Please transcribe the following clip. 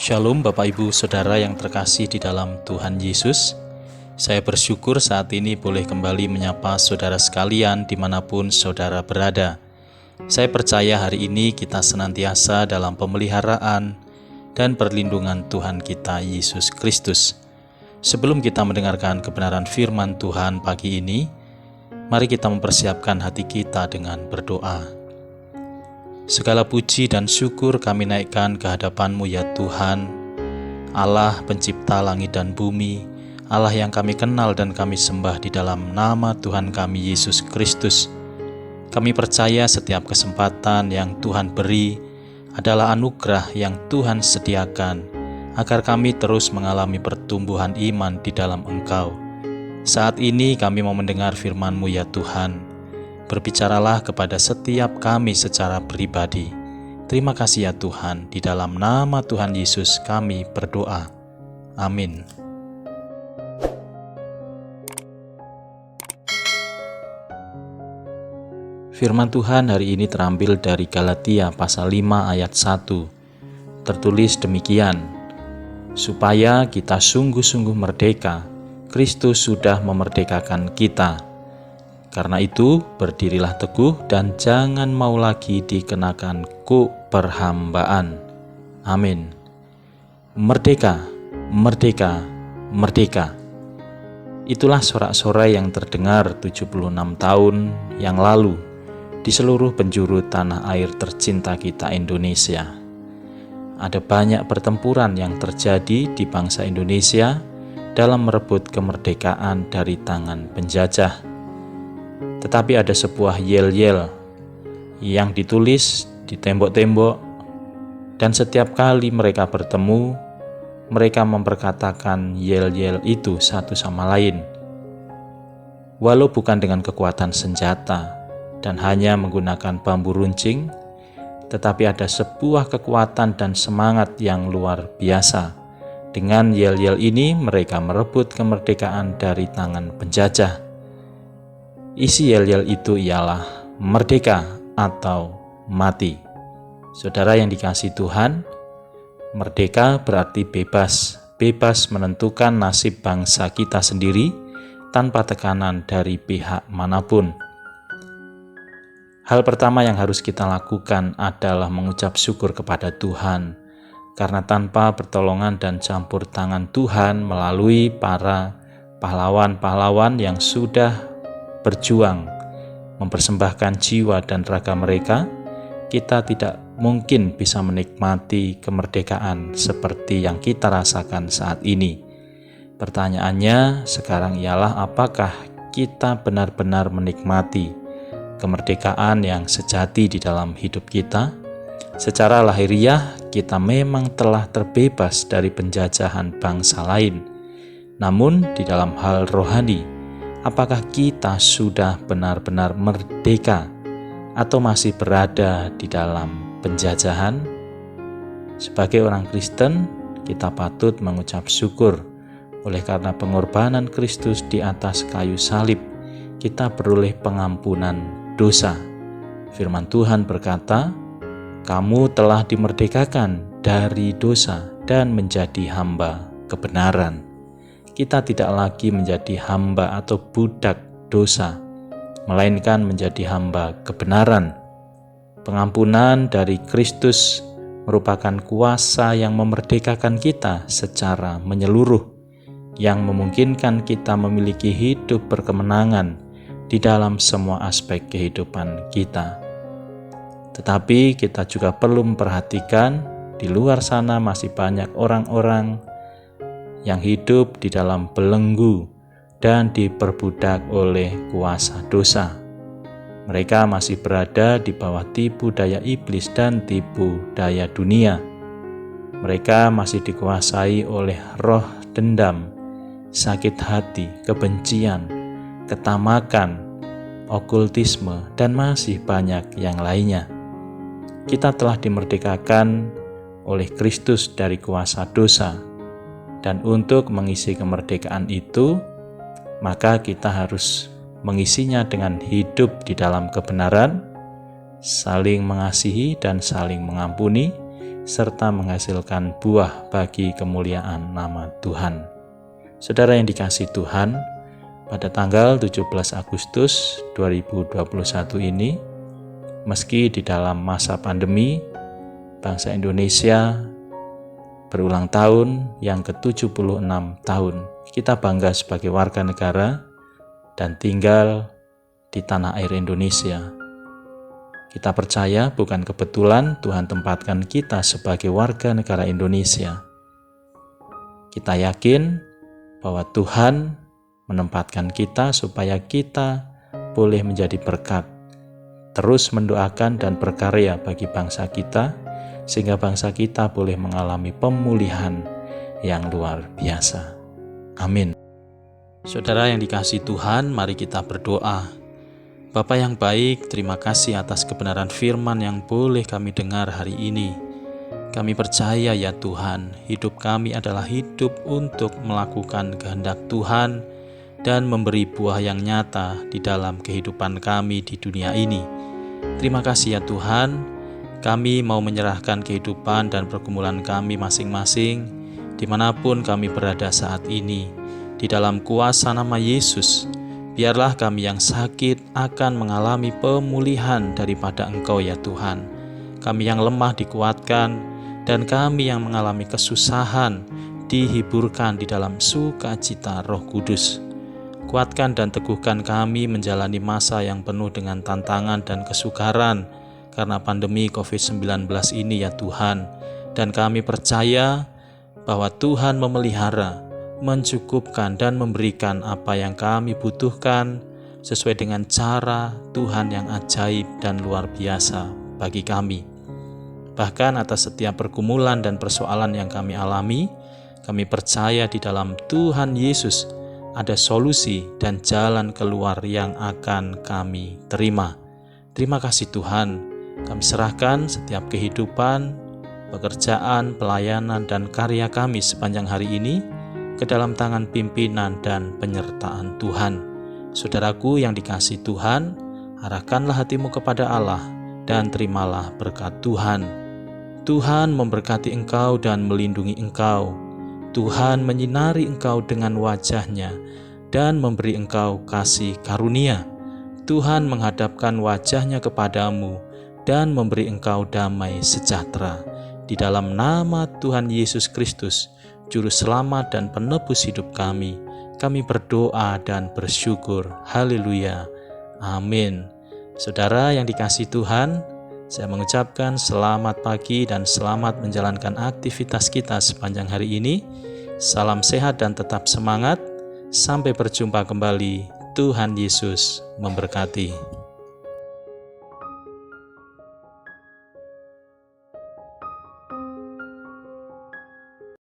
Shalom Bapak Ibu Saudara yang terkasih di dalam Tuhan Yesus. Saya bersyukur saat ini boleh kembali menyapa saudara sekalian dimanapun saudara berada. Saya percaya hari ini kita senantiasa dalam pemeliharaan dan perlindungan Tuhan kita Yesus Kristus. Sebelum kita mendengarkan kebenaran firman Tuhan pagi ini, mari kita mempersiapkan hati kita dengan berdoa. Segala puji dan syukur kami naikkan ke hadapan-Mu ya Tuhan, Allah pencipta langit dan bumi, Allah yang kami kenal dan kami sembah di dalam nama Tuhan kami Yesus Kristus. Kami percaya setiap kesempatan yang Tuhan beri adalah anugerah yang Tuhan sediakan, agar kami terus mengalami pertumbuhan iman di dalam Engkau. Saat ini kami mau mendengar firman-Mu ya Tuhan. Berbicaralah kepada setiap kami secara pribadi. Terima kasih ya Tuhan, di dalam nama Tuhan Yesus kami berdoa. Amin. Firman Tuhan hari ini terambil dari Galatia pasal 5 ayat 1. Tertulis demikian, supaya kita sungguh-sungguh merdeka, Kristus sudah memerdekakan kita. Karena itu, berdirilah teguh dan jangan mau lagi dikenakan kuk perhambaan. Amin. Merdeka, merdeka, merdeka. Itulah sorak-sorai yang terdengar 76 tahun yang lalu di seluruh penjuru tanah air tercinta kita Indonesia. Ada banyak pertempuran yang terjadi di bangsa Indonesia dalam merebut kemerdekaan dari tangan penjajah. Tetapi ada sebuah yel-yel yang ditulis di tembok-tembok, dan setiap kali mereka bertemu, mereka memperkatakan yel-yel itu satu sama lain. Walau bukan dengan kekuatan senjata dan hanya menggunakan bambu runcing, tetapi ada sebuah kekuatan dan semangat yang luar biasa. Dengan yel-yel ini mereka merebut kemerdekaan dari tangan penjajah. Isi yel-yel itu ialah merdeka atau mati. Saudara yang dikasihi Tuhan, merdeka berarti bebas. Bebas menentukan nasib bangsa kita sendiri tanpa tekanan dari pihak manapun. Hal pertama yang harus kita lakukan adalah mengucap syukur kepada Tuhan, karena tanpa pertolongan dan campur tangan Tuhan melalui para pahlawan-pahlawan yang sudah berjuang, mempersembahkan jiwa dan raga mereka, kita tidak mungkin bisa menikmati kemerdekaan seperti yang kita rasakan saat ini. Pertanyaannya sekarang ialah, apakah kita benar-benar menikmati kemerdekaan yang sejati di dalam hidup kita? Secara lahiriah, kita memang telah terbebas dari penjajahan bangsa lain. Namun di dalam hal rohani, apakah kita sudah benar-benar merdeka atau masih berada di dalam penjajahan? Sebagai orang Kristen, kita patut mengucap syukur. Oleh karena pengorbanan Kristus di atas kayu salib, kita beroleh pengampunan dosa. Firman Tuhan berkata, "Kamu telah dimerdekakan dari dosa dan menjadi hamba kebenaran." Kita tidak lagi menjadi hamba atau budak dosa, melainkan menjadi hamba kebenaran. Pengampunan dari Kristus merupakan kuasa yang memerdekakan kita secara menyeluruh, yang memungkinkan kita memiliki hidup berkemenangan di dalam semua aspek kehidupan kita. Tetapi kita juga perlu memperhatikan, di luar sana masih banyak orang-orang yang hidup di dalam belenggu dan diperbudak oleh kuasa dosa. Mereka masih berada di bawah tipu daya iblis dan tipu daya dunia. Mereka masih dikuasai oleh roh dendam, sakit hati, kebencian, ketamakan, okultisme, dan masih banyak yang lainnya. Kita telah dimerdekakan oleh Kristus dari kuasa dosa. Dan untuk mengisi kemerdekaan itu, maka kita harus mengisinya dengan hidup di dalam kebenaran, saling mengasihi dan saling mengampuni, serta menghasilkan buah bagi kemuliaan nama Tuhan. Saudara yang dikasihi Tuhan, pada tanggal 17 Agustus 2021 ini, meski di dalam masa pandemi, bangsa Indonesia berulang tahun yang ke-76 tahun. Kita bangga sebagai warga negara dan tinggal di tanah air Indonesia. Kita percaya bukan kebetulan Tuhan tempatkan kita sebagai warga negara Indonesia. Kita yakin bahwa Tuhan menempatkan kita supaya kita boleh menjadi berkat, terus mendoakan dan berkarya bagi bangsa kita, sehingga bangsa kita boleh mengalami pemulihan yang luar biasa. Amin. Saudara yang dikasihi Tuhan, mari kita berdoa. Bapa yang baik, terima kasih atas kebenaran firman yang boleh kami dengar hari ini. Kami percaya ya Tuhan, hidup kami adalah hidup untuk melakukan kehendak Tuhan dan memberi buah yang nyata di dalam kehidupan kami di dunia ini. Terima kasih ya Tuhan, kami mau menyerahkan kehidupan dan pergumulan kami masing-masing dimanapun kami berada saat ini. Di dalam kuasa nama Yesus, biarlah kami yang sakit akan mengalami pemulihan daripada Engkau ya Tuhan. Kami yang lemah dikuatkan, dan kami yang mengalami kesusahan dihiburkan di dalam sukacita Roh Kudus. Kuatkan dan teguhkan kami menjalani masa yang penuh dengan tantangan dan kesukaran karena pandemi COVID-19 ini ya Tuhan. Dan kami percaya bahwa Tuhan memelihara, mencukupkan dan memberikan apa yang kami butuhkan sesuai dengan cara Tuhan yang ajaib dan luar biasa bagi kami. Bahkan atas setiap pergumulan dan persoalan yang kami alami, kami percaya di dalam Tuhan Yesus ada solusi dan jalan keluar yang akan kami terima. Terima kasih Tuhan, kami serahkan setiap kehidupan, pekerjaan, pelayanan, dan karya kami sepanjang hari ini ke dalam tangan pimpinan dan penyertaan Tuhan. Saudaraku yang dikasihi Tuhan, arahkanlah hatimu kepada Allah dan terimalah berkat Tuhan. Tuhan memberkati engkau dan melindungi engkau. Tuhan menyinari engkau dengan wajah-Nya dan memberi engkau kasih karunia. Tuhan menghadapkan wajah-Nya kepadamu dan memberi engkau damai sejahtera. Di dalam nama Tuhan Yesus Kristus, Juru Selamat dan Penebus hidup kami berdoa dan bersyukur. Haleluya. Amin. Saudara yang dikasihi Tuhan, saya mengucapkan selamat pagi dan selamat menjalankan aktivitas kita sepanjang hari ini. Salam sehat dan tetap semangat. Sampai berjumpa kembali. Tuhan Yesus memberkati.